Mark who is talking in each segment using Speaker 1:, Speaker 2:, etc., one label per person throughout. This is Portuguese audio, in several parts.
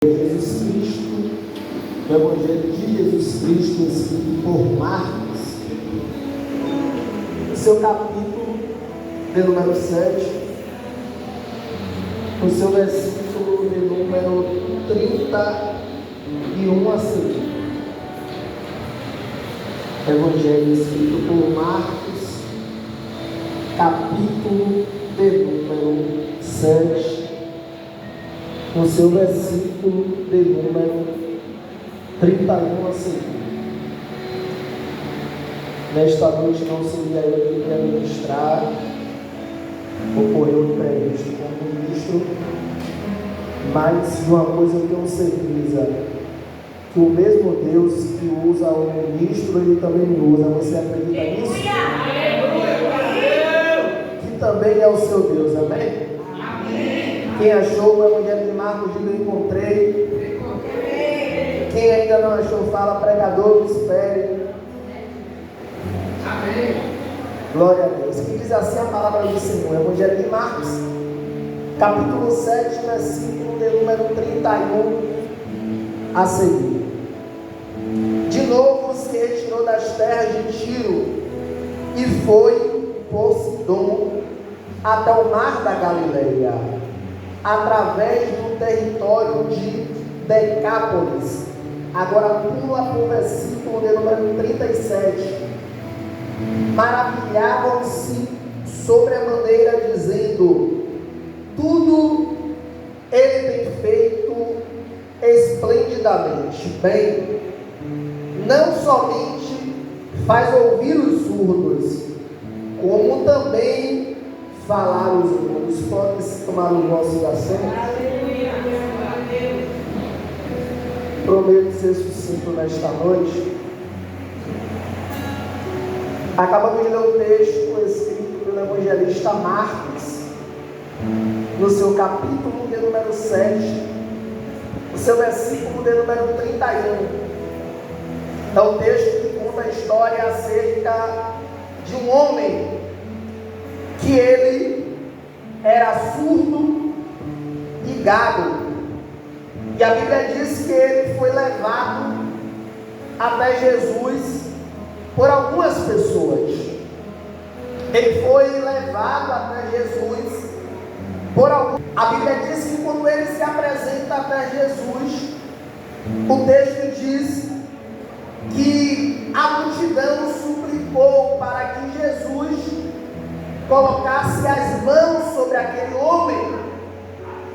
Speaker 1: Jesus Cristo, o Evangelho de Jesus Cristo, escrito por Marcos, no seu capítulo de número 7, no seu versículo de número 31 a seguir. Evangelho escrito por Marcos, capítulo de número 7, no seu versículo de número 31 a seguir. Nesta noite não seria eu que iria ministrar, ocorreu imprevisto como ministro, mas de uma coisa eu tenho certeza, que o mesmo Deus que usa o ministro, Ele também me usa. Você acredita nisso? Que também é o seu Deus, amém? Quem achou o Evangelho de Marcos, diga: eu encontrei. Quem ainda não achou, fala: pregador, me espere. Amém. Glória a Deus. Que diz assim a palavra do Senhor, Evangelho de Marcos, capítulo 7, versículo de número 31 a seguir. De novo se retirou das terras de Tiro e foi por Sidom até o mar da Galileia, através do território de Decápolis. Agora pula para o versículo de número 37. Maravilhavam-se sobremaneira, dizendo: tudo ele tem feito esplendidamente bem. Não somente faz ouvir os surdos, como também falar os mudos. Pode se tomar o vosso assento. Prometo ser sucinto nesta noite. Acabamos de ler o texto escrito pelo evangelista Marcos, no seu capítulo de número 7, no seu versículo de número 31. É um texto que conta a história acerca de um homem que ele era surdo e gago. E a Bíblia diz que ele foi levado até Jesus por algumas pessoas. Ele foi levado até Jesus por algumas. A Bíblia diz que quando ele se apresenta até Jesus, o texto diz que a multidão suplicou para que Jesus colocasse as mãos sobre aquele homem,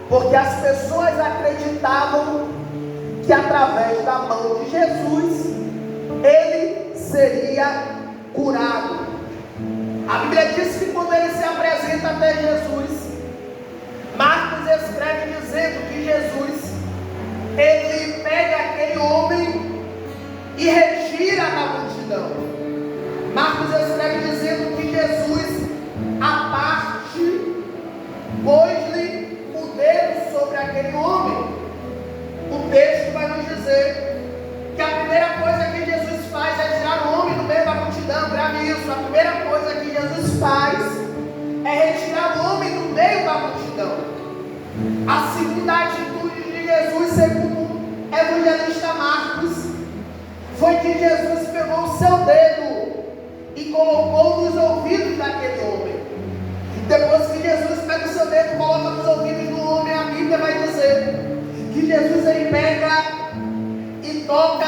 Speaker 1: porque as pessoas acreditavam que através da mão de Jesus ele seria curado. A Bíblia diz que quando ele se apresenta até Jesus, Marcos escreve dizendo que Jesus, ele pega aquele homem e retira da multidão. Marcos escreve dizendo que Jesus, à parte, pôs-lhe o dedo sobre aquele homem. O texto vai nos dizer que a primeira coisa que Jesus faz é tirar o homem do meio da multidão. Grave isso: a primeira coisa que Jesus faz é retirar o homem do meio da multidão. A segunda atitude de Jesus, segundo o evangelista Marcos, foi que Jesus pegou o seu dedo e colocou nos ouvidos daquele homem. Depois que Jesus pega o seu dedo e coloca nos ouvidos do homem, a Bíblia vai dizer que Jesus ele pega e toca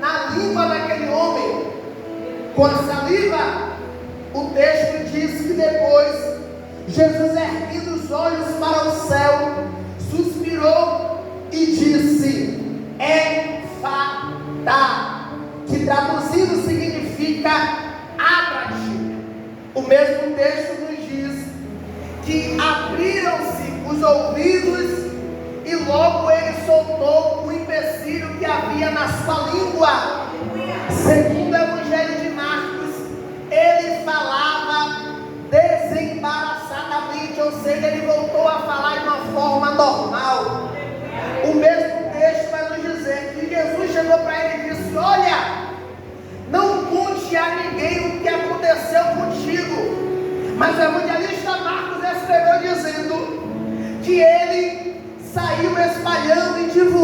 Speaker 1: na língua daquele homem com a saliva. O texto diz que depois Jesus, erguendo os olhos para o céu, suspirou e disse: Efatá, que traduzido significa abra-te. O mesmo texto nos diz que abriram-se os ouvidos e logo ele soltou o empecilho que havia na sua língua. Segundo o Evangelho de Marcos, ele falava desembaraçadamente, ou seja, ele voltou a falar de uma forma normal. O mesmo texto vai nos dizer que Jesus chegou para ele e disse: olha, não conte a ninguém o que aconteceu contigo. Mas o evangelista Marcos escreveu dizendo que ele saiu espalhando e divulgando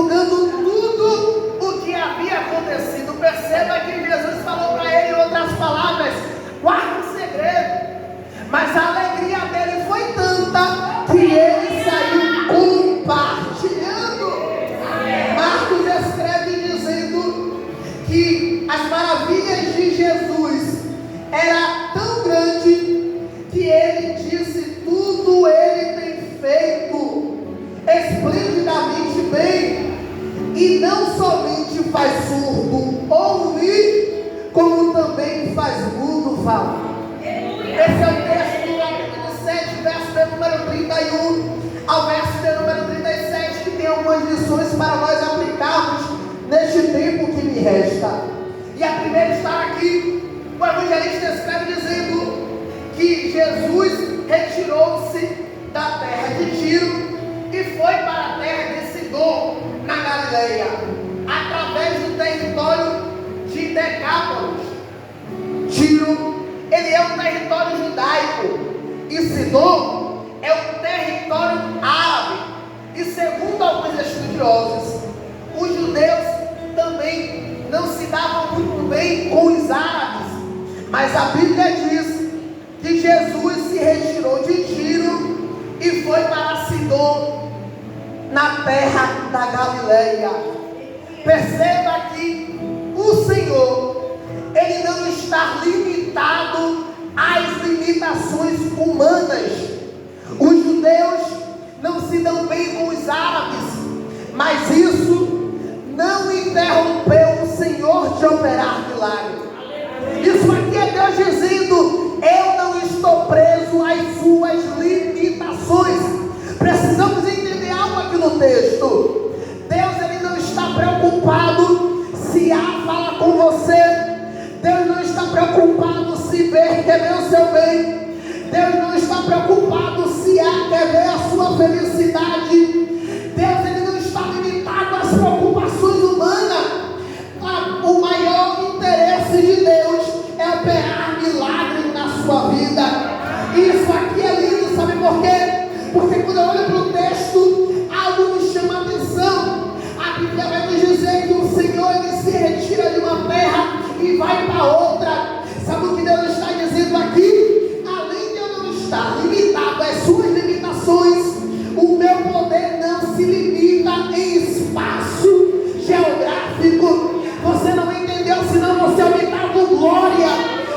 Speaker 1: que faz surdo ouvir, como também faz mudo falar. Esse é o texto do capítulo 7, verso de número 31 ao verso de número 37, que tem algumas lições para nós aplicarmos neste tempo que me resta. E a primeira está aqui. O evangelista escreve dizendo que Jesus retirou-se da terra de Tiro e foi para a terra de Sidom, na Galileia, através do território de Decápolis. Tiro, ele é um território judaico, e Sidom é um território árabe. E segundo alguns estudiosos, os judeus também não se davam muito bem com os árabes, mas a Bíblia diz que Jesus se retirou de Tiro e foi para Sidom, na terra da Galileia. Perceba que o Senhor, ele não está limitado às limitações humanas. Os judeus não se dão bem com os árabes, mas isso não interrompeu o Senhor de operar milagres. Isso aqui é Deus dizendo: eu não estou preso às suas limitações. Precisamos entender algo aqui no texto. Deus, ele não está preocupado se A fala com você. Deus não está preocupado se B quer ver o seu bem. Deus não está preocupado se A quer ver a sua felicidade. Deus, ele não está limitado às preocupações humanas. O maior interesse de Deus é operar milagres na sua vida. Isso aqui é lindo, sabe por quê? Porque quando eu olho para o texto, algo me chama a atenção. A Bíblia vai nos dizer que o Senhor, ele se retira de uma terra e vai para outra. Sabe o que Deus está dizendo aqui? Além de eu não estar limitado às suas limitações, o meu poder não se limita em espaço geográfico. Você não entendeu, senão você aumentar com glória.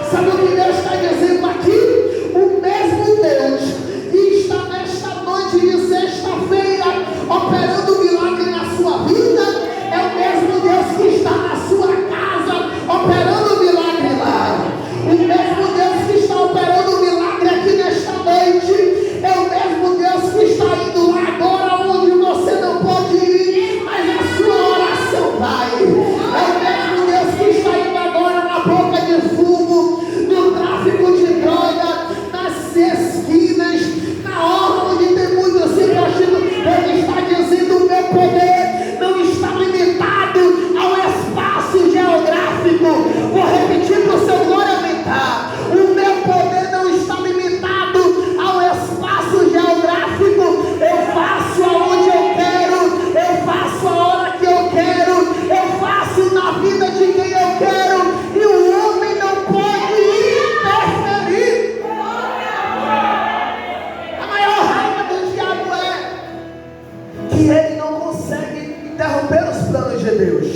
Speaker 1: Sabe o que Deus está dizendo aqui? O mesmo Deus que está nesta noite de sexta-feira operando milagre na sua vida, é o mesmo Deus que está na sua casa operando milagre lá. O mesmo Deus que está operando milagre aqui nesta noite, é o mesmo Deus que está indo lá agora onde você não pode ir, mas a sua oração vai. É o mesmo Deus que está indo agora na boca de fumo, no tráfico de droga, nas esquinas, na orla onde tem muitos se prostituindo. Ele está dizendo: o meu poder não está limitado ao espaço geográfico. Vou repetir para o seu glória aumentar. O meu poder não está limitado ao espaço geográfico. Eu faço aonde eu quero, eu faço a hora que eu quero, eu faço na vida de quem eu quero, e o homem não pode interferir. A maior raiva do diabo é que ele não consegue interromper os planos de Deus.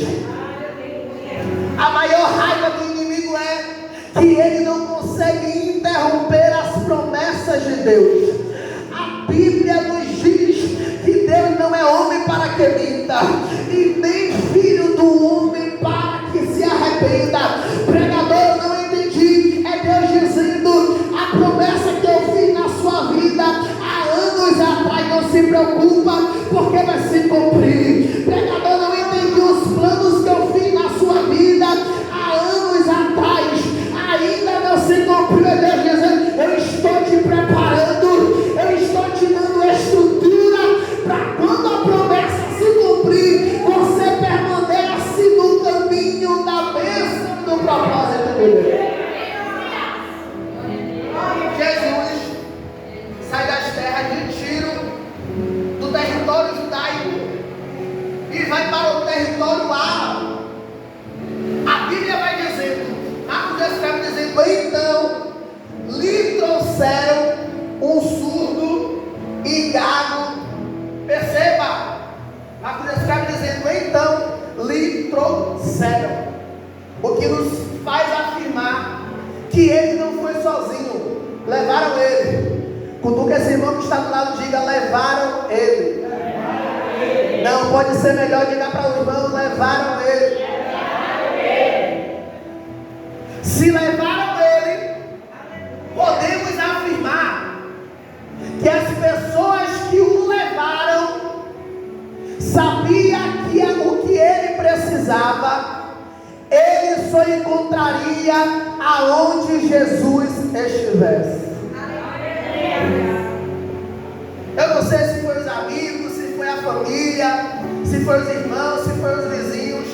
Speaker 1: A maior raiva do inimigo é que ele não consegue interromper as promessas de Deus. A Bíblia nos diz que Deus não é homem para que minta, e nem filho do homem para que se arrependa. Pregador, eu não entendi. É Deus dizendo: a promessa que eu fiz na sua vida há anos atrás, não se preocupa, porque vai se cumprir. Pregador, não entendi os planos que eu fiz na sua vida há anos atrás, ainda não se cumpriu. É Deus dizendo: eu estou te preparando, eu estou te dando estrutura para quando a promessa se cumprir, você permanece no caminho da bênção do propósito de Deus. Jesus sai das terras de Tiro, do território judaico, e vai para o território árabe. A Bíblia vai dizendo, Marcos escreve dizendo: então lhe trouxeram um surdo e gago. Perceba, Marcos escreve dizendo: então lhe trouxeram, o que nos faz afirmar que ele não foi sozinho. Levaram ele. Cutuca esse irmão que está do lado, diga: levaram ele. Não, pode ser melhor diga para o irmão: levaram ele. Se levaram ele, podemos afirmar que as pessoas que o levaram sabia que o que ele precisava, ele só encontraria aonde Jesus estivesse. Eu não sei se foi os amigos, se foi a família, se foi os irmãos, se foi os vizinhos.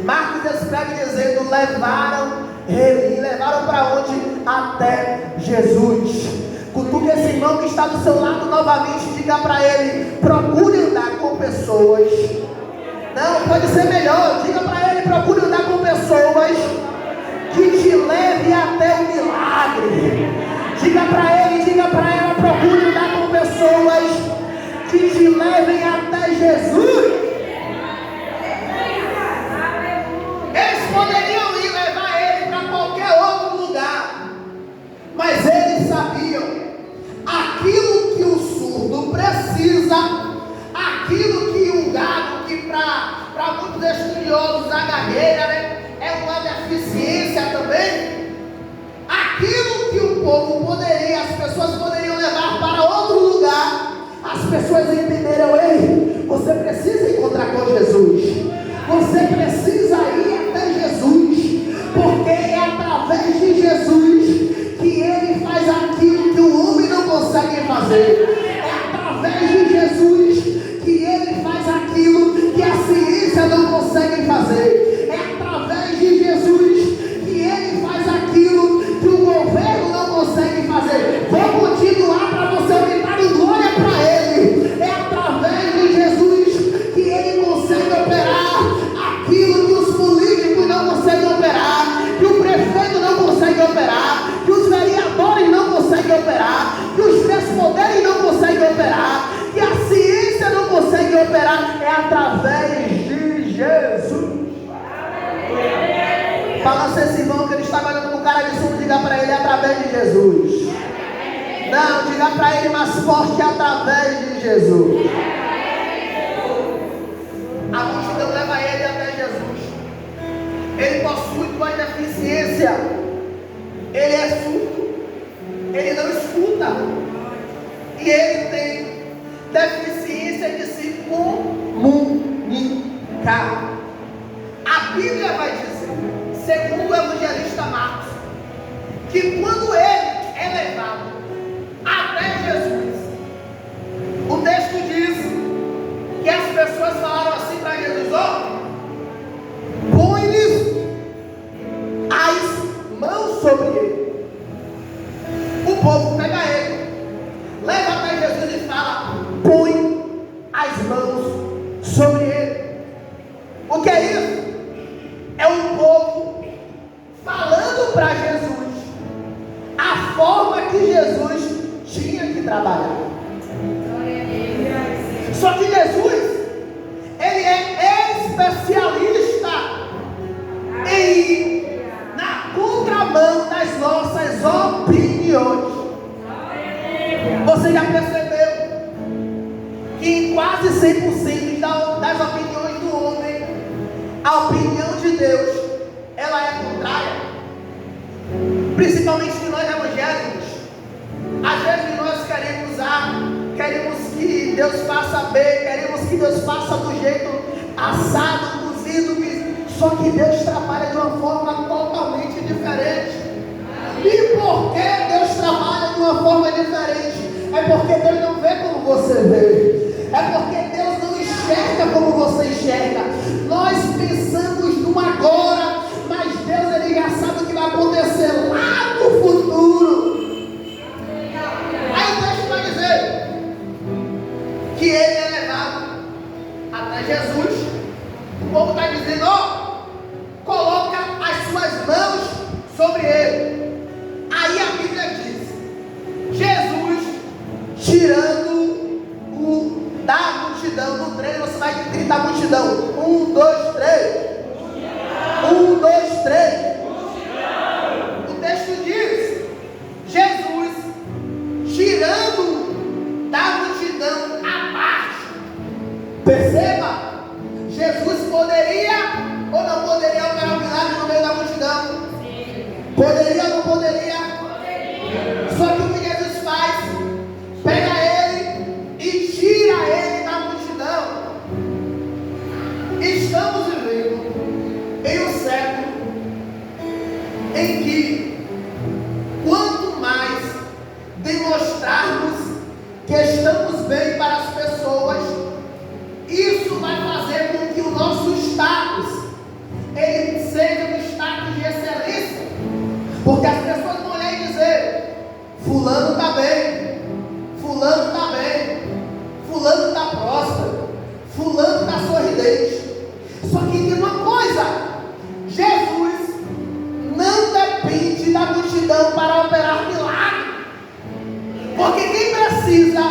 Speaker 1: Marcos escreve dizendo: levaram ele, levaram para onde? Até Jesus. Cutuque esse irmão que está do seu lado novamente, diga para ele: procure andar com pessoas. Não, pode ser melhor, diga para ele: procure andar com pessoas que te leve até o milagre. Diga para ele, diga para ela: procure andar com pessoas que te levem até Jesus. Eles poderiam ir levar ele para qualquer outro lugar, mas eles sabiam aquilo que o surdo precisa, aquilo que o gago, que para muitos estudiosos a gagueira, né, é uma deficiência também. Aquilo que o povo poderia, as pessoas poderiam levar para outro lugar, as pessoas entenderam: ei, você precisa encontrar com Jesus, você precisa ir até Jesus, porque é através de Jesus que ele faz aquilo que o homem não consegue fazer, é através de Jesus que ele faz aquilo que a ciência não consegue fazer, é através de Jesus que ele faz aquilo que o governo não consegue fazer. Vou continuar para você aumentar em glória para ele. É através de Jesus que ele consegue operar aquilo que os políticos não conseguem operar, que o prefeito não consegue operar, que os vereadores não conseguem operar, que os três poderes não conseguem operar, que a ciência não consegue operar. É através de Jesus. Balança esse irmão que ele está olhando com cara de sono, diga para ele: através de Jesus. Não, diga para ele mais forte: através de Jesus. A multidão leva ele até Jesus. Ele possui uma deficiência, ele é surdo, ele não escuta, e ele tem deficiência de se comunicar. A Bíblia vai dizer, segundo o evangelista Marcos, que quando ele é levado até Jesus, o texto diz que as pessoas falaram assim para Jesus: ó, põe-lhes as mãos sobre ele. O povo pega ele, leva até Jesus e fala: põe as mãos sobre ele. O que é isso? É o povo falando para Jesus a forma que Jesus tinha que trabalhar. Só que Jesus, ele é especialista em ir na contramão das nossas opiniões. Você já percebeu que em quase 100% das opiniões do homem, a opinião de Deus, ela é contrária? Principalmente de nós evangélicos. Às vezes nós queremos que Deus faça bem, queremos que Deus faça do jeito assado, cozido, só que Deus trabalha de uma forma totalmente diferente. E por que Deus trabalha de uma forma diferente? É porque Deus não vê como você vê, é porque Deus não enxerga como você enxerga. Nós pensamos no agora, mas Deus, ele já sabe o que vai acontecer lá no futuro. Aí o texto vai dizer que ele é levado até Jesus. O povo está dizendo: ó, coloca as suas mãos sobre ele. Aí a Bíblia diz: Jesus tirando o da multidão, no 3 você vai gritar multidão: 1, 2, 3. 1, 2, 3. O texto diz: Jesus tirando da multidão a parte. Perceba, Jesus poderia ou não poderia operar um milagre no meio da multidão? Poderia ou não poderia? Só que o que Jesus faz? Pega ele e tira ele da multidão. Estamos vivendo em um século em que, quanto mais demonstrarmos que estamos bem para as pessoas, isso vai fazer com que o nosso status ele seja um status de excelência, porque as pessoas vão olhar e dizer: fulano está bem, fulano está bem, fulano está próspero, fulano está sorridente. Só que tem uma coisa: Jesus não depende da multidão para operar milagre, porque quem precisa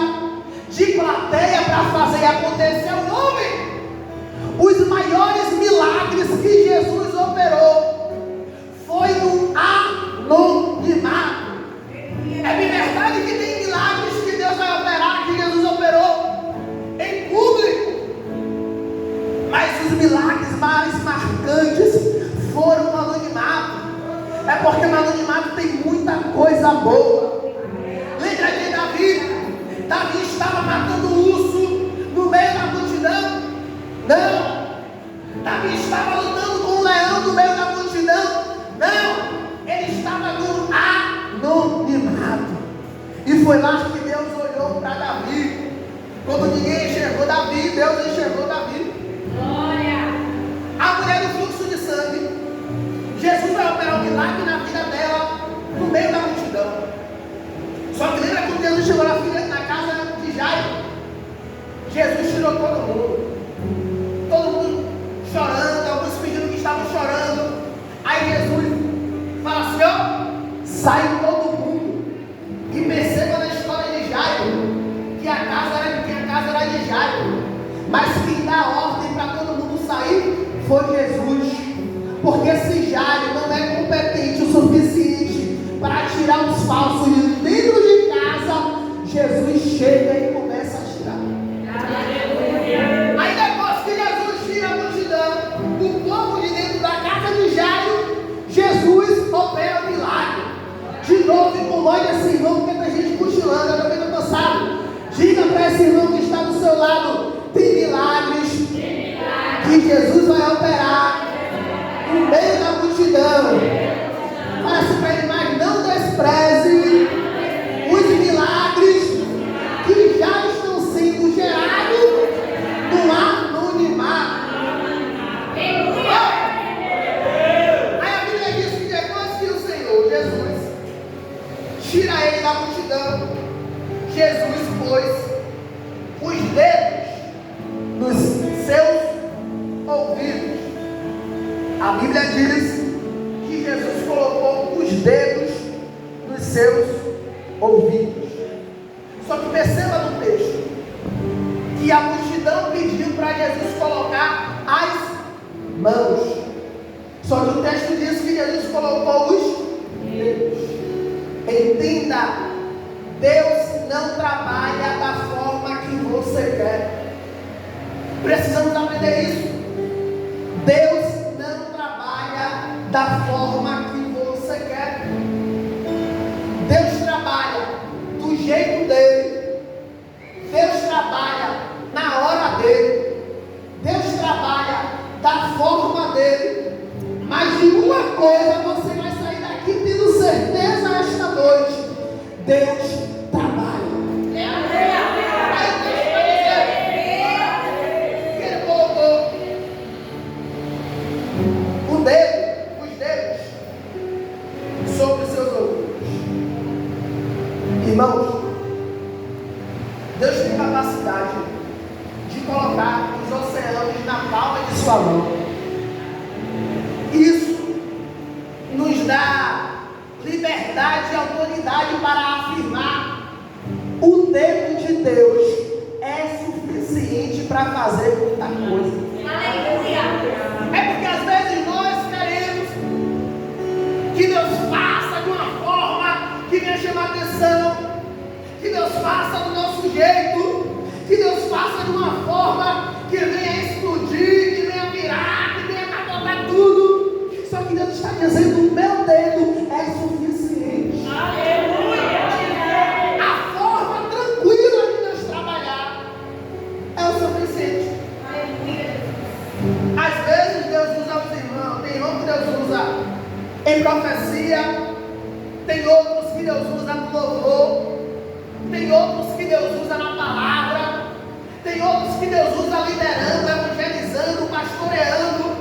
Speaker 1: de plateia para fazer acontecer é o homem. Os maiores milagres que Jesus operou foi no anonimato. É bem verdade que tem milagres que Deus vai operar, que Jesus operou em público, mas os milagres mais marcantes foram no anonimato. É porque no anonimato tem muita coisa boa. Lembra de Davi? Davi estava matando um urso no meio da multidão? Não. Davi estava lutando com um leão no meio da multidão? Não. Ele estava no anonimato. E foi lá que Deus olhou para Davi. Quando ninguém enxergou Davi, Deus enxergou Davi. Glória. A mulher do fluxo de sangue, Jesus vai operar um milagre na vida dela no meio da multidão. Só que lembra quando Jesus chegou na casa de Jairo? Jesus tirou todo mundo. Todo mundo chorando, alguns pedindo que estavam chorando. Aí Jesus fala assim: ó, sai todo mundo. E perceba na história de Jairo que a casa era de Jairo, mas quem dá ordem para todo mundo sair foi Jesus. Porque se Jairo não é competente o suficiente para tirar os falsos de dentro de casa, Jesus chega e começa a tirar. Aí depois que Jesus tira a multidão, o povo de dentro da casa de Jairo, Jesus opera o milagre. De novo, incomode esse irmão, porque tem gente cochilando, eu também estou cansado. Diga para esse irmão que está do seu lado: tem milagres que Jesus vai operar no meio da multidão. Parece para ele, mas não despreze os milagres que já estão sendo gerados no anonimato. Aí a Bíblia diz que depois que o Senhor Jesus tira ele da multidão, Jesus pôs os dedos nos seus ouvidos. A Bíblia diz que Jesus colocou os dedos nos seus ouvidos. Só que perceba no texto que a multidão pediu para Jesus colocar as mãos. Só que o texto diz que Jesus colocou os dedos. Entenda, Deus não trabalha da forma que você quer. Precisamos aprender isso. Deus não trabalha da forma que você quer. Deus trabalha do jeito dele. Deus trabalha na hora dele. Deus trabalha da forma dele. Mas de uma coisa você vai sair daqui tendo certeza esta noite: Deus trabalha. Ele colocou os dedos sobre os seus ouvidos. Irmãos, Deus tem capacidade de colocar os oceanos na palma de sua mão. Isso nos dá liberdade e autoridade para afirmar: o dedo de Deus é suficiente para fazer muita coisa. É porque às vezes nós queremos que Deus faça de uma forma que venha chamar atenção, que Deus faça do nosso jeito, que Deus faça de uma forma que venha explodir, que venha virar, que venha capotar tudo. Só que Deus está dizendo: o meu dedo é em profecia, tem outros que Deus usa no louvor, tem outros que Deus usa na palavra, tem outros que Deus usa liderando, evangelizando, pastoreando,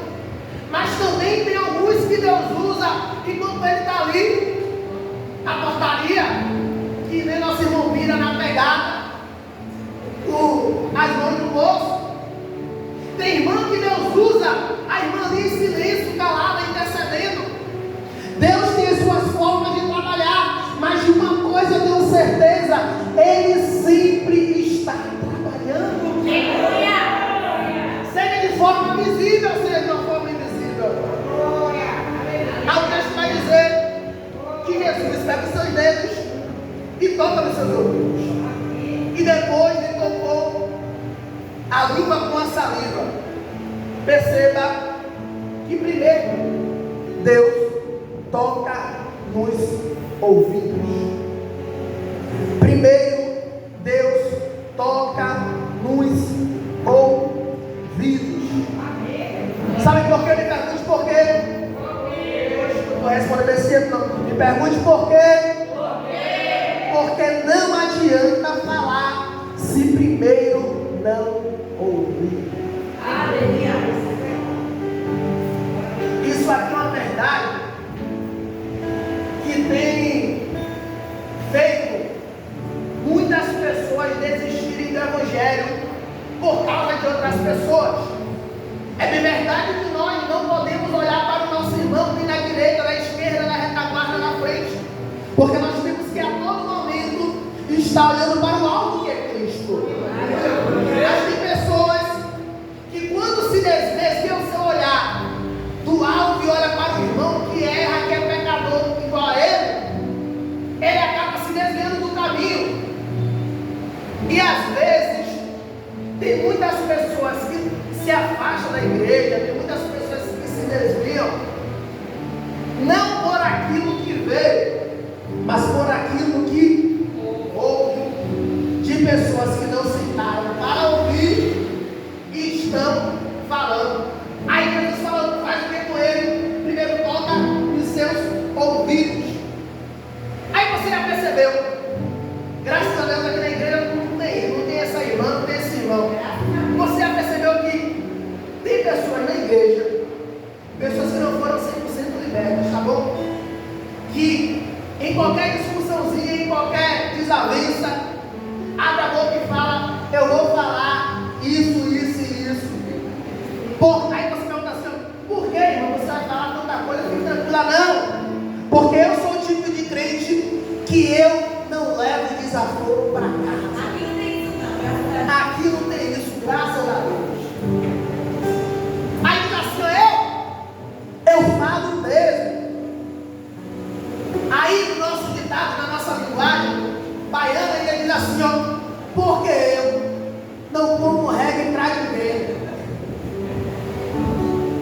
Speaker 1: mas também tem alguns que Deus usa enquanto ele está ali, na portaria, que nem nosso irmão vira na pegada, as mãos do bolso. Tem irmã que Deus usa, a irmã ali em silêncio, calada, intercedendo. Deus tem as suas formas de trabalhar, mas de uma coisa eu tenho certeza, Ele sempre está trabalhando. Seja de forma visível, seja de uma forma invisível. Aí o texto vai dizer que Jesus pega os seus dedos e toca nos seus ouvidos. E depois ele tocou a língua com a saliva. Perceba que primeiro Deus toca nos ouvidos. Primeiro Deus toca nos ouvidos. Sabe por quê? Me pergunte por quê. Não vou responder desse jeito não. Me pergunte por quê. Porque não adianta falar se primeiro não ouvir. Isso aqui é uma verdade que tem feito muitas pessoas desistirem do Evangelho por causa de outras pessoas. É bem verdade que nós não podemos olhar para o nosso irmão nem na direita, na esquerda, na retaguarda, na frente, porque nós temos que a todo momento estar olhando para o alto que é Cristo. Mas tem pessoas que quando se desviam o seu olhar do alto e olha para o irmão que erra, que é pecador igual a ele acaba se desviando do caminho. E às vezes tem muitas pessoas que se afastam da igreja, tem muitas pessoas que se desviam, não por aquilo que vê, mas por aquilo que ouve, de pessoas que não sentaram para ouvir e estão falando. Aí Jesus falando, faz o que com ele? Primeiro toca nos seus ouvidos. Aí você já percebeu, graças a Deus aqui na igreja não tem essa irmã, não tem esse irmão. Você já percebeu que tem pessoas na igreja, pessoas que não foram 100% libertas, tá bom? Que em qualquer discussãozinha, em qualquer desavença, abre a boca e fala, eu vou falar isso, isso e isso. Aí você pergunta assim, por que, irmão, você vai falar tanta coisa, fique tranquila? Não, porque eu sou o tipo de crente que eu não levo desaforo para casa. Aqui não tem isso, graças a Deus. Aí diz assim, eu falo mesmo. Aí no nosso ditado, na nossa linguagem baiana, ele diz assim, porque eu não como regra em praia de medo.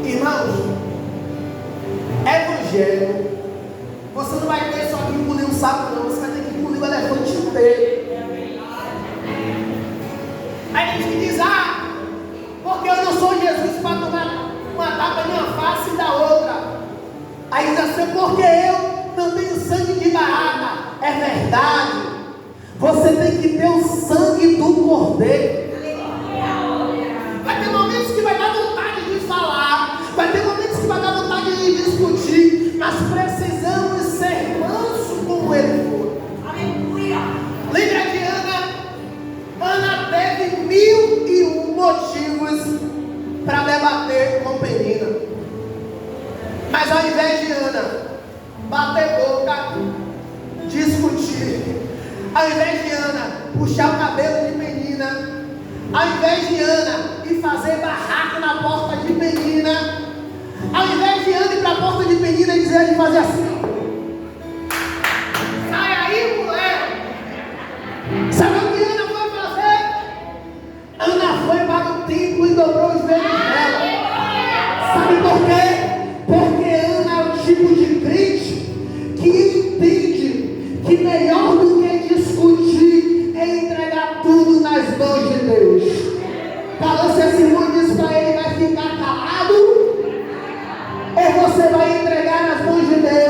Speaker 1: Irmãos, evangelho, você não vai ter só que engolir um sapo não, você vai ter que engolir o elefante inteiro. Aí a gente diz, porque eu não sou Jesus para tomar uma tapa de uma face e da outra. Aí diz assim, porque eu não tenho sangue de barata. É verdade, você tem que ter o sangue do Cordeiro. Vai ter momentos que vai dar vontade de falar, vai ter momentos que vai dar vontade de discutir, mas precisamos ser mansos como ele foi. Aleluia. Lembra de Ana? Ana teve 1001 motivos para debater com Penina. Mas ao invés de Ana bater boca, discutir, ao invés de Ana puxar o cabelo de Penina, ao invés de Ana ir fazer barraco na porta de Penina, ao invés de Ana ir para a porta de Penina e dizer, fazer assim, sai aí, mulher. Sabe o que Ana foi fazer? Ana foi para o templo e dobrou os joelhos dela. Sabe por quê? Porque Ana é o tipo de crente que entende que melhor do que discutir é entregar tudo nas mãos de Deus. Falou, se esse irmão disse para ele, vai ficar calado, ou você vai entregar nas mãos de Deus?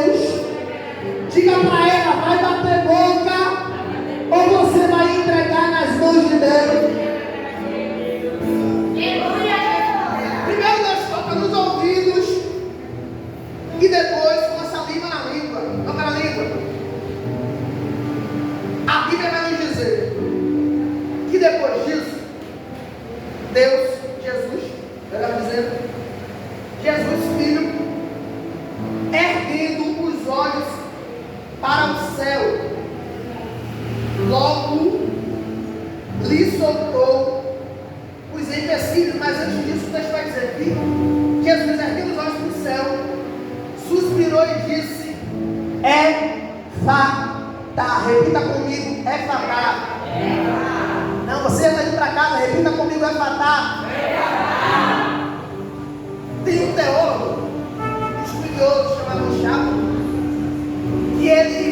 Speaker 1: Jesus, filho, erguendo os olhos para o céu, logo lhe soltou os empecilhos. Mas antes disso, o texto vai dizer que Jesus, erguendo os olhos para o céu, suspirou e disse: Efatá. Repita comigo: Efatá. Não, você está indo para casa, repita comigo: Efatá. Tem um teólogo, um estudioso chamado Chapo, que ele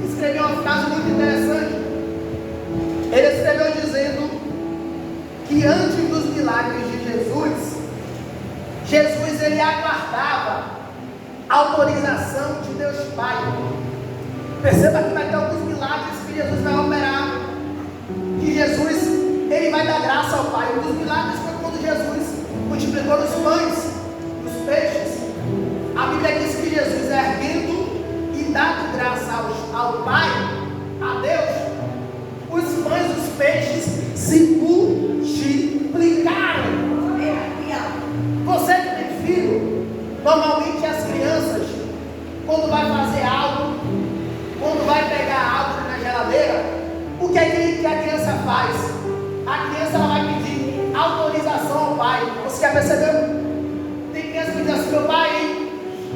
Speaker 1: escreveu uma frase muito interessante. Ele escreveu dizendo que antes dos milagres de Jesus ele aguardava a autorização de Deus Pai. Perceba que vai ter alguns milagres que Jesus vai operar, que Jesus ele vai dar graça ao Pai. Um dos milagres foi quando Jesus multiplicou os pães, os peixes. A Bíblia diz que Jesus, erguendo e dando graça ao Pai, a Deus, os pães, os peixes se multiplicaram. Você que tem filho, normalmente as crianças, quando vai fazer algo, quando vai pegar algo na geladeira, o que é que a criança faz? A criança ela vai pedir autorização ao pai. Você já percebeu? Tem criança que diz assim: meu pai,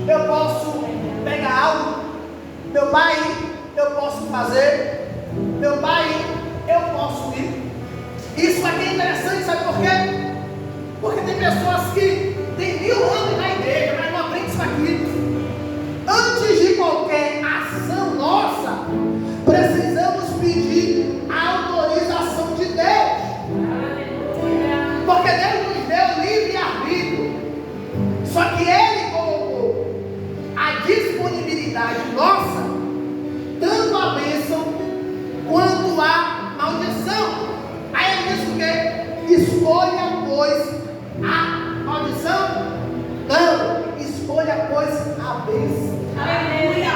Speaker 1: eu posso pegar algo? Meu pai, eu posso fazer? Meu pai, eu posso ir? Isso aqui é interessante, sabe por quê? Porque tem pessoas que têm 1000 anos na igreja, mas não aprendem isso aqui. Antes de qualquer ação nossa, precisamos pedir a autorização de Deus. Porque Deus nos deu livre-arbítrio. Só que Ele colocou a disponibilidade nossa, tanto a bênção quanto a maldição. Aí Ele diz o quê? Escolha, pois, a maldição? Não, escolha, pois, a bênção. Aleluia.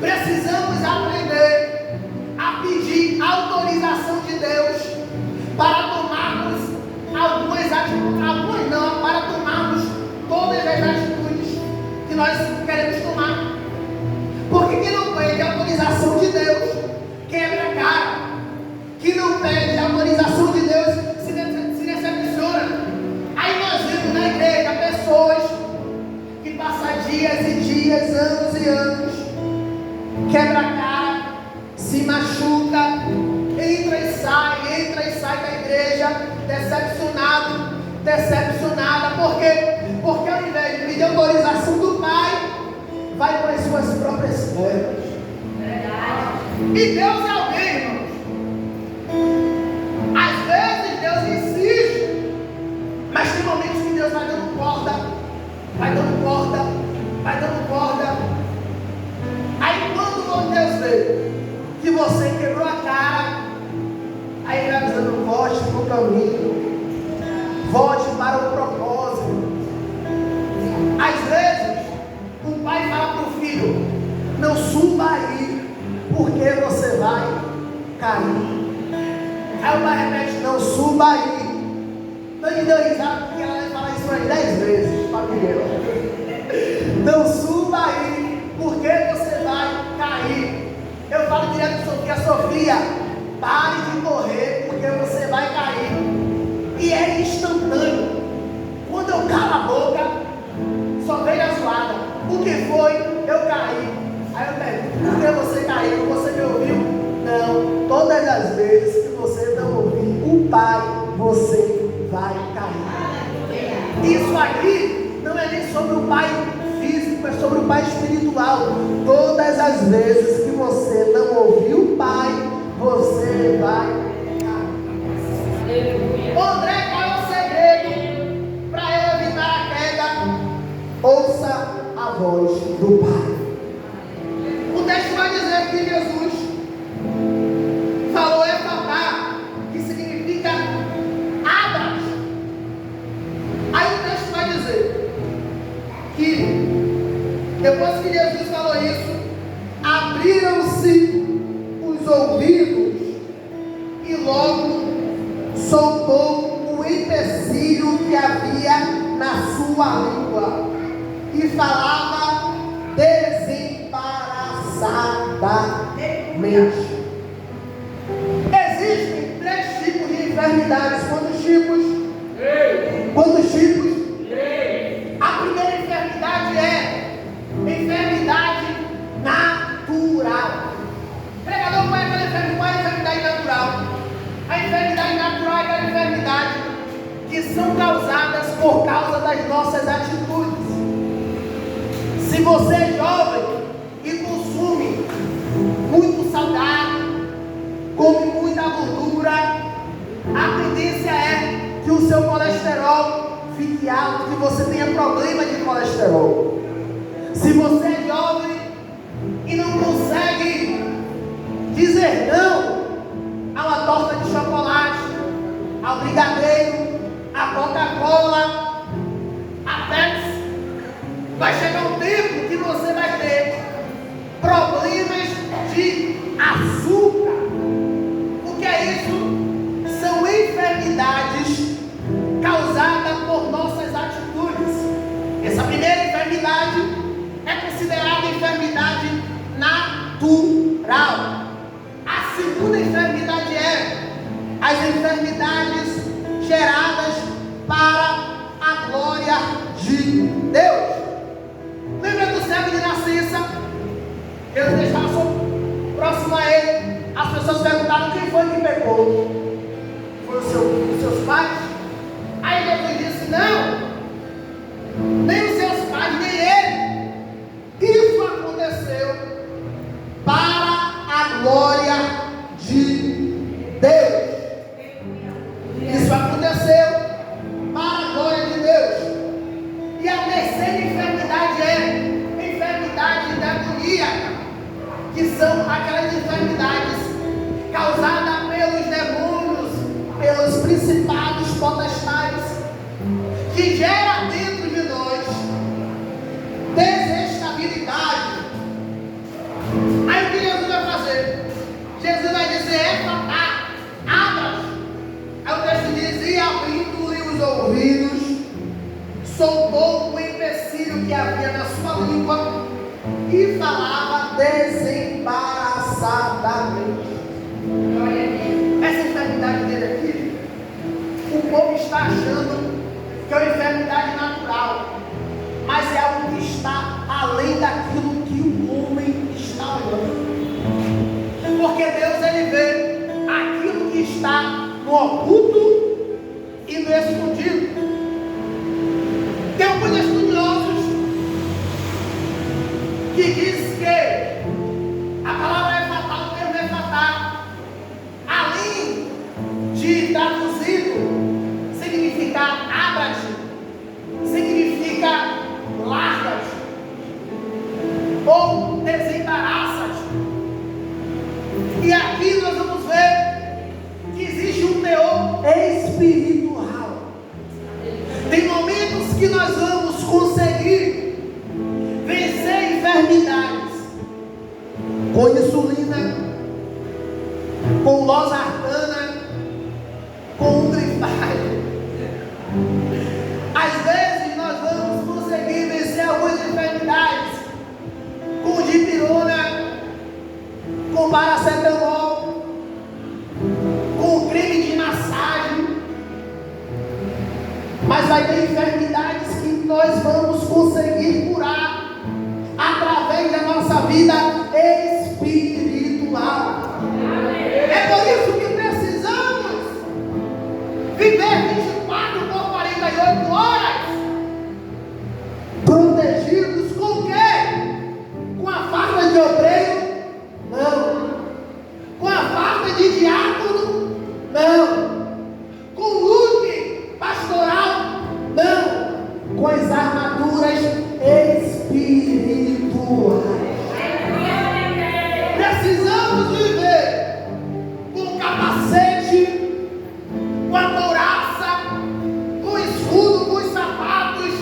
Speaker 1: Precisamos aprender a pedir a autorização de Deus para tomarmos algumas atitudes, para tomarmos todas as atitudes que nós queremos tomar. Porque quem não pede a autorização de Deus quebra a cara. Quem não pede a autorização de Deus se decepciona. Aí nós vemos na igreja pessoas que passam dias e dias, anos e anos, quebra a cara, se machuca, entra e sai da igreja, decepcionada. Por quê? Porque ao invés de pedir autorização do Pai, vai com as suas próprias pernas. E Deus é alguém, irmãos. Às vezes Deus insiste, mas tem momentos que Deus vai dando corda. Aí quando Deus vê que você quebrou a cara, aí Ele vai dizendo: volte para o caminho, volte para o propósito. Às vezes o pai fala para o filho: não suba aí, porque você vai cair. Aí o pai repete: não suba aí. Dani deu risada porque ela vai falar isso umas 10 vezes para Miguel. Não suba aí, porque você vai cair. Eu falo direto para Sofia: pare de correr, porque você vai cair. E é instantâneo. Quando eu calo a boca, só veio a zoada. O que foi? Eu caí. Aí eu pergunto: por que você caiu? Você me ouviu? Não. Todas as vezes que você não ouvir o Pai, você vai cair. Isso aqui não é nem sobre o Pai físico, é sobre o Pai espiritual. Todas as vezes que você não ouvir o Pai, você vai cair. André, qual é o segredo para eu evitar a queda? Ouça a voz do Pai. O texto vai dizer que Jesus falou Efatá, que significa abra. Aí o texto vai dizer que depois que Jesus falou isso, abriram-se os ouvidos e logo soltou o empecilho que havia na sua sua língua e falava desembaraçadamente. Existem 3 tipos de enfermidades. Quantos tipos? Quantos tipos? A primeira enfermidade é enfermidade natural. Pregador, qual é a enfermidade natural? A enfermidade natural é aquela enfermidade que são causadas por causa das nossas atitudes. Se você é jovem e consome muito salgado, come muita gordura, a tendência é que o seu colesterol fique alto, que você tenha problema de colesterol. Se você é jovem e não consegue dizer não a uma torta de chocolate, ao brigadeiro, a Coca-Cola, a Pepsi, vai chegar um tempo que você vai ter problemas de açúcar. O que é isso? São enfermidades causadas por nossas atitudes. Essa primeira enfermidade é considerada enfermidade natural. A segunda enfermidade é as enfermidades geradas para a glória de Deus. Lembra do cego de nascença? Ele deixava próximo a ele. As pessoas perguntaram quem foi que pecou. Foi os seus pais? Aí Jesus disse: não, nem os seus pais, nem ele. Isso aconteceu para a glória de Deus. Isso aconteceu para a glória de Deus. E a terceira enfermidade é a enfermidade demoníaca, que são aquelas enfermidades causadas pelos demônios, pelos principados potestades, que gera dentro de nós desestabilidade. Aí o que Jesus vai fazer? Jesus vai dizer: abra. Aí o texto diz: e abrindo-lhe os ouvidos, soltou o empecilho que havia na sua língua e falava desembaraçadamente. Essa enfermidade dele aqui, o povo está achando que é uma enfermidade natural, mas é algo que está além daquilo que o homem está olhando. Porque Deus, ele vê aquilo que está no oculto e no escondido. Tem alguns estudiosos que dizem que a palavra é fatal, o termo é fatal. Além de traduzido significar abra-te, significa larga-te ou desembaraça-te. E aqui nós vamos ver que existe um teor espiritual. Tem momentos que nós vamos conseguir vencer enfermidades com insulina, com losartana, com grifagem. Às vezes nós vamos conseguir vencer algumas enfermidades com dipirona, com paracetamol, com creme de massagem. Mas vai ter enfermidades que nós vamos conseguir curar através da nossa vida espiritual. É por isso que precisamos viver 24 por 48 horas protegidos com o quê? Com a farda de obreiro? Não. Com a farda de diácono? Não. Com look pastoral? Não. Com as armaduras espirituais. Precisamos viver com capacete, com a couraça, com escudo, com os sapatos,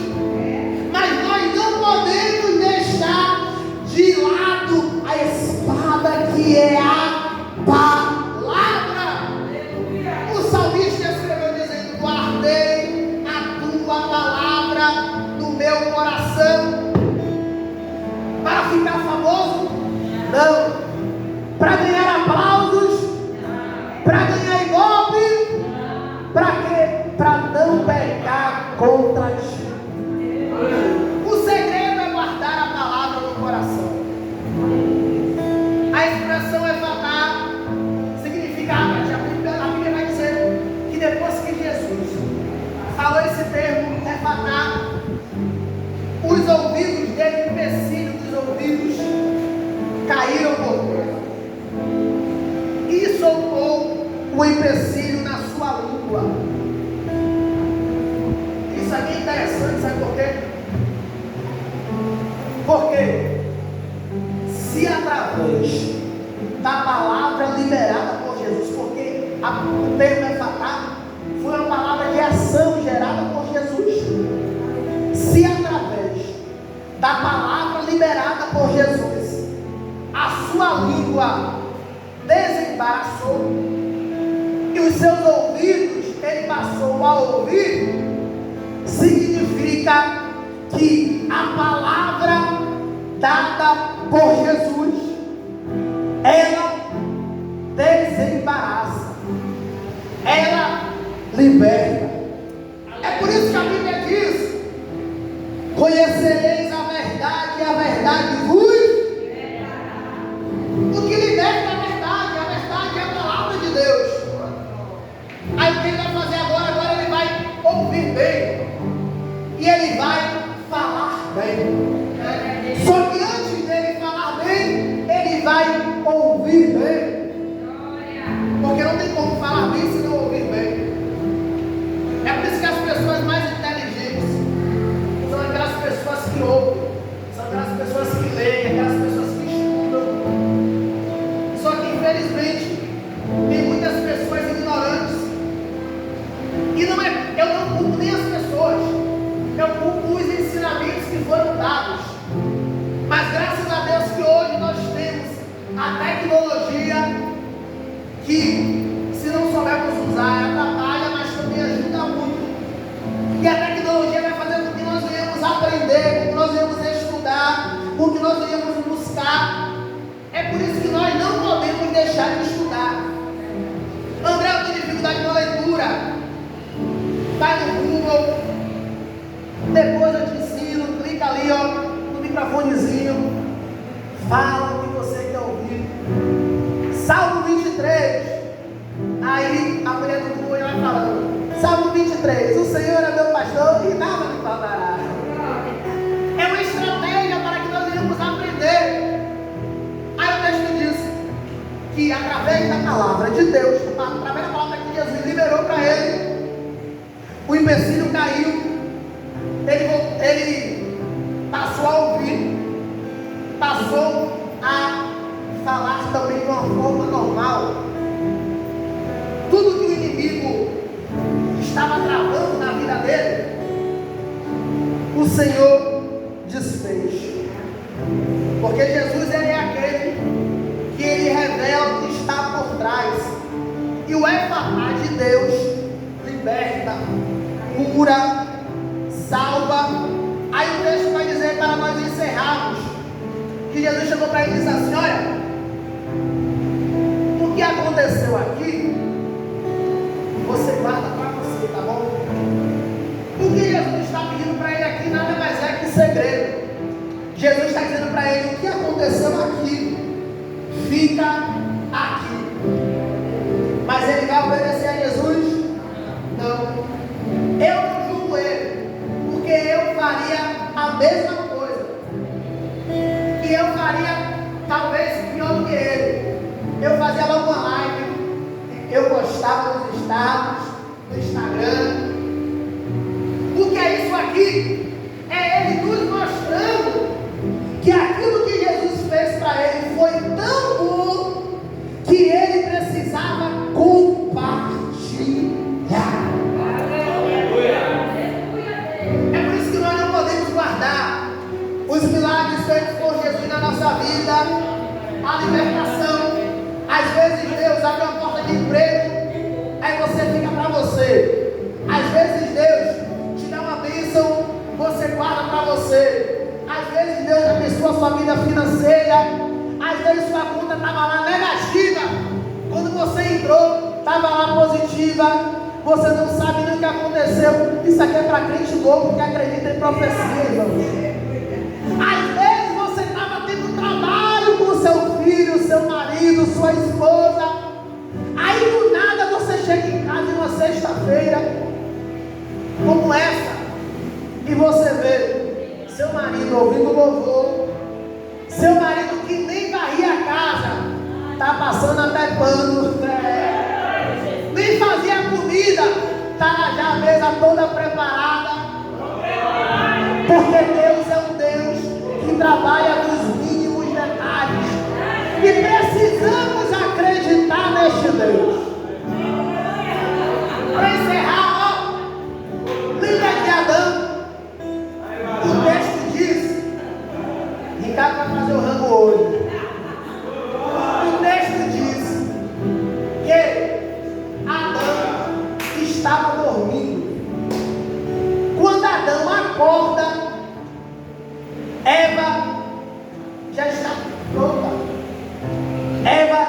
Speaker 1: mas nós não podemos deixar de lado a espada que é a palavra. O salmista escreveu dizendo: guardei a tua palavra meu coração para ficar famoso? Não. Para ganhar aplausos? Para ganhar ibope? Para quê? Para não pecar contra ti. O segredo é guardar a palavra no coração. A expressão efatar significa, a Bíblia vai dizer que depois que Jesus falou esse termo, efatar, os ouvidos dele, o empecilho dos ouvidos, caíram por terra. E soltou o empecilho na sua língua. Isso aqui é interessante, sabe por quê? Porque se através da palavra liberada por Jesus, porque o termo efatar foi uma palavra de ação gerada por Jesus. Se através da palavra liberada por Jesus, a sua língua desembaraçou e os seus ouvidos ele passou a ouvir, significa que a palavra dada por Jesus, ela desembaraça, ela liberta. É por isso que a Bíblia diz: conhecereis a verdade e a verdade vos. O que liberta a verdade é a palavra de Deus. Aí o que ele vai fazer agora? Agora ele vai ouvir bem e ele vai falar bem. Só que antes dele falar bem, ele vai ouvir bem. Porque não tem como falar bem se não ouvir bem. É por isso que as pessoas mais inteligentes são aquelas pessoas que ouvem, são aquelas pessoas que leem, aquelas pessoas que estudam. Só que infelizmente tem muitas pessoas ignorantes. E não é, eu não culpo nem as pessoas, eu culpo os ensinamentos que foram dados. Mas graças a Deus que hoje nós temos a tecnologia que, se não soubermos usar, atrapalha, mas também ajuda muito. E a tecnologia vai fazer com que nós venhamos aprender, com que nós venhamos estudar, com que nós venhamos buscar. É por isso que nós não podemos deixar de estudar. André, eu tenho dificuldade na leitura. Vai no Google, depois eu te ensino, clica ali ó, no microfonezinho, fala o que você quer ouvir. Salmo 23. Aí a mulher do Google vai falando: Salmo 23, o Senhor é meu pastor e nada me faltará. É uma estratégia para que nós venhamos aprender. Aí o texto diz que através da palavra de Deus, através da palavra que Jesus liberou para ele, o empecilho caiu, ele passou a ouvir, passou a falar também de uma forma normal. Tudo que o inimigo estava travando na vida dele, o Senhor desfez. Porque Jesus ele é aquele que ele revela o que está por trás. E o efatar de Deus liberta, cura, salva. Aí o texto vai dizer, para nós encerrarmos, que Jesus chegou para ele e disse assim: olha, o que aconteceu aqui, você guarda para você, tá bom? O que Jesus está pedindo para ele aqui nada mais é que segredo. Jesus está dizendo para ele: o que aconteceu aqui, fica aqui. Mas ele vai obedecer a Jesus? Não. Eu não julgo ele, porque eu faria a mesma coisa. E eu faria talvez pior do que ele. Eu fazia logo uma live, eu postava nos status, no Instagram. O que é isso aqui? É ele nos mostrando que aquilo que Jesus fez para ele foi tão bom que ele precisava compartilhar. É por isso que nós não podemos guardar os milagres feitos por Jesus na nossa vida, a libertação. Às vezes Deus abre uma porta de emprego, aí você fica para você. Às vezes Deus te dá uma bênção, você guarda para você. Às vezes Deus abençoa a sua vida financeira. Às vezes sua conta estava lá negativa. Quando você entrou, estava lá positiva. Você não sabe nem o que aconteceu. Isso aqui é para crente louco que acredita em profecia, irmãos. Às vezes você estava tendo trabalho com seu filho, seu marido, sua esposa. Aí do nada você chega em casa em uma sexta-feira como essa, e você vê seu marido ouvindo louvor, seu marido que nem varria a casa, está passando até pano, nem fazia comida, está já a mesa toda preparada, porque Deus é um Deus que trabalha nos mínimos detalhes, e precisamos acreditar neste Deus. Para encerrar, lembra de Adão? O texto diz, Ricardo vai fazer o rango hoje. O texto diz que Adão estava dormindo. Quando Adão acorda, Eva já está pronta. Eva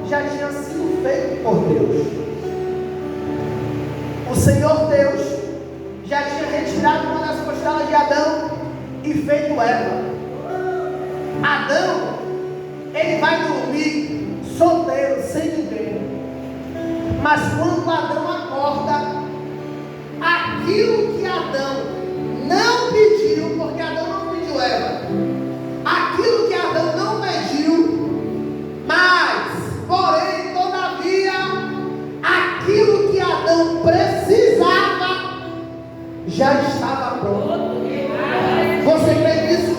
Speaker 1: já tinha sido feita por Deus. O Senhor Deus já tinha retirado uma das costelas de Adão e feito Eva. Adão, ele vai dormir solteiro, sem ninguém. Mas quando Adão acorda, aquilo que Adão não pediu, porque Adão não pediu Eva, aquilo que Adão não pediu, mas, porém, todavia, aquilo que Adão precisava já estava pronto. Você crê nisso?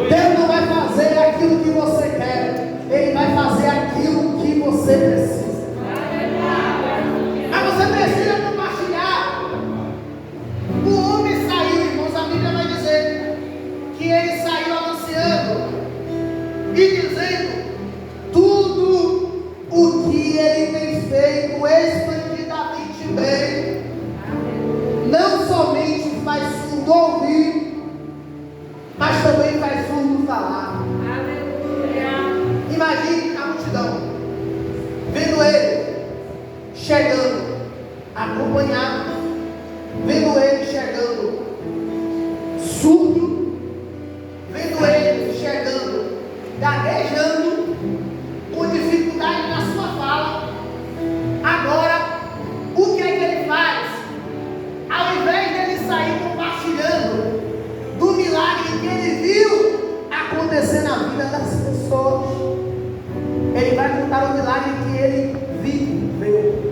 Speaker 1: Deus não vai fazer aquilo que você quer, Ele vai fazer aquilo que você precisa. Mas você precisa compartilhar. O homem saiu, irmãos, a Bíblia vai dizer que ele saiu anunciando e dizendo tudo o que ele tem feito esplendidamente bem. Não somente faz surdo ouvir, mas também faz surdo falar. Imagine a multidão vendo ele chegando acompanhado, vendo ele chegando surdo, vendo ele chegando gaguejando, com dificuldade na sua fala. Agora, o que é que ele faz? Ao invés dele sair compartilhando do milagre que ele viu acontecer na vida das pessoas, ele vai contar o milagre que ele viveu.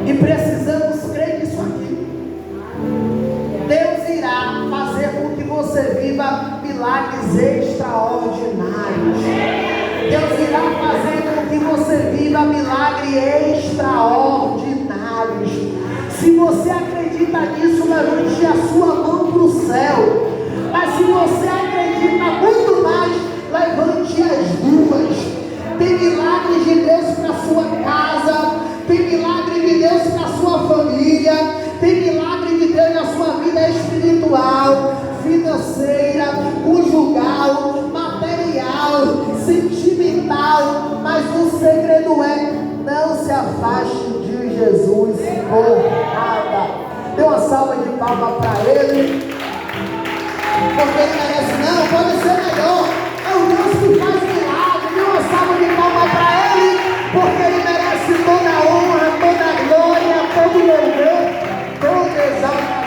Speaker 1: E precisamos crer nisso aqui. Deus irá fazer com que você viva milagres extraordinários. Deus irá fazer com que você viva milagres extraordinários. Se você acredita nisso, levante a sua mão para o céu. Mas se você acredita muito mais, levante as duas. Tem milagres de Deus para a sua casa, tem milagre de Deus para a sua família, tem milagre de Deus na sua vida espiritual, financeira, conjugal, material, sentimental. Mas o segredo é: não se afaste de Jesus por nada. Dê uma salva de palmas para Ele, porque Ele merece. Não, pode ser melhor. É o Deus que faz milagre. Dê uma salva de palmas para Ele, porque Ele merece toda a honra, toda a glória, todo o louvor, toda a exaltação.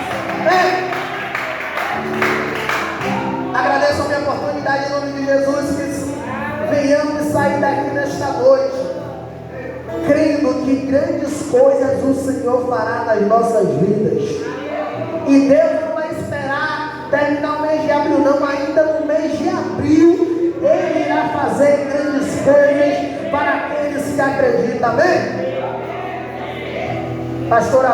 Speaker 1: Agradeço a minha oportunidade em nome de Jesus, que venhamos sair daqui nesta noite crendo que grandes coisas o Senhor fará nas nossas vidas. E Deus não vai esperar terminar o mês de abril, não. Ainda no mês de abril Ele irá fazer grandes coisas para aqueles que acreditam. Amém? Pastor